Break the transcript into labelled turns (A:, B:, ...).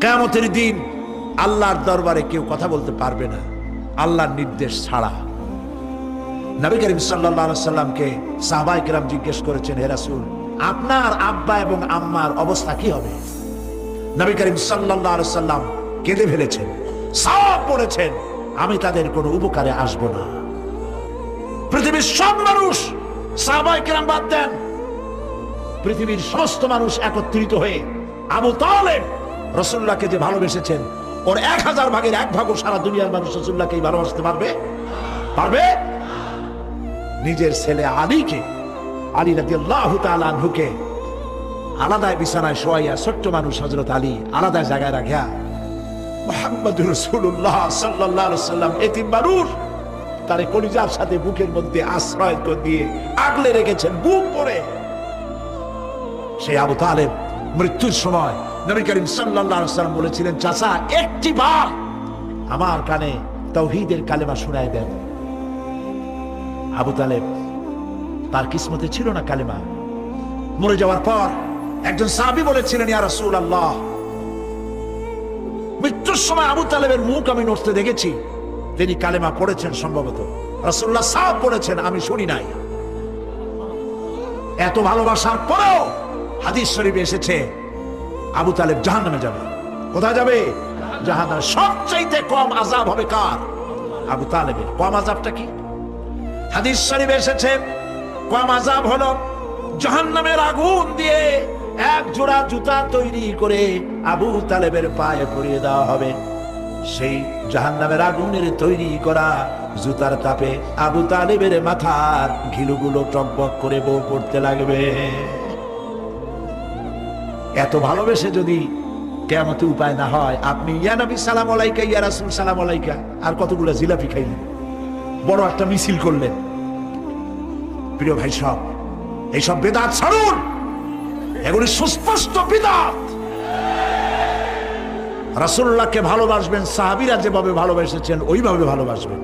A: কিয়ামতের দিন আল্লাহর দরবারে কেউ কথা বলতে পারবে না আল্লাহর নির্দেশ ছাড়া। নবী করিম সাল্লাল্লাহু আলাইহি সাল্লামকে সাহাবায়ে কেরাম জিজ্ঞেস করেছেন, হে রাসূল, আপনার আব্বা এবং আম্মার অবস্থা কি হবে? নবী করিম সাল্লাল্লাহু আলাইহি সাল্লাম কেঁদে ফেলেছেন, সাফ বলেছেন, আমি তাদের কোনো উপকারে আসব না। পৃথিবীর সব মানুষ, সাহাবায়ে কেরাম বাদ দেন, পৃথিবীর সমস্ত মানুষ একত্রিত হয়ে আবু তালেব রাসূলুল্লাহকে যে ভালোবেসেছেন, ওর 1000 ভাগের 1 ভাগও সারা দুনিয়ার মানুষ রাসূলুল্লাহকেই ভালোবাসতে পারবে? পারবে? নিজের ছেলে আলীকে, আলী রাদিয়াল্লাহু তাআলা আনহুকে আলাদা বিছানায় শোয়াইয়া, ছোট্ট মানুষ হযরত আলী আলাদা জায়গায় রাখিয়া মুহাম্মদুর রাসূলুল্লাহ সাল্লাল্লাহু আলাইহি সাল্লাম এতিম মানুষ, তারে কলিজার সাথে বুকের মধ্যে আশ্রয় দিয়ে আগলে রেখেছেন বুক ভরে। সেই আবু তালেব মৃত্যুর সময় নবী করিম সাল্লাল্লাহু আলাইহি সাল্লাম বলেছিলেন, চাচা একটি বার আমার কানে তাওহীদের কালেমা শোনায় দেন। আবু তালেব, তার কিসমতে ছিল না কালেমা। মরে যাওয়ার পর একজন সাহাবী বলেছিলেন, ইয়া রাসূলুল্লাহ, মৃত্যুর সময় আবু তালেবের মুখ আমি নড়তে দেখেছি, তিনি কালেমা পড়েছেন সম্ভবত। রাসূলুল্লাহ সাহেব পড়েছেন, আমি শুনি নাই। এত ভালোবাসার পরেও হাদিস শরীফে এসেছে আবু তালেব জাহান্নামে যাবে। কোথায় যাবে? জাহান্নামে। সবচাইতে কম আযাব হবে কার? আবু তালেবের। কম আযাবটা কি? হাদিস শরীফে এসেছে কম আযাব হলো জাহান্নামের আগুন দিয়ে এক জোড়া জুতা তৈরি করে আবু তালেবের পায়ে পরিয়ে দেওয়া হবে। সেই জাহান্নামের আগুনের তৈরি করা জুতার তাপে আবু তালেবের মাথার ঘিলুগুলো টকবক করে বউ পড়তে লাগবে। এত ভালোবেসে যদি কিয়ামতে উপায় না হয়, আপনি ইয়া নবী সালাম আলাইকা, ইয়া রাসূল সালাম আলাইকা আর কতগুলো জিলাপি খাইলেন, বড় একটা মিছিল করলেন। প্রিয় ভাই সব, এইসব বেদাত ছাড়ুন, এগুলি সুস্পষ্ট বিদআত। রাসূলুল্লাহকে ভালোবাসবেন, সাহাবীরা যেভাবে ভালোবেসেছেন ওইভাবে ভালোবাসবেন।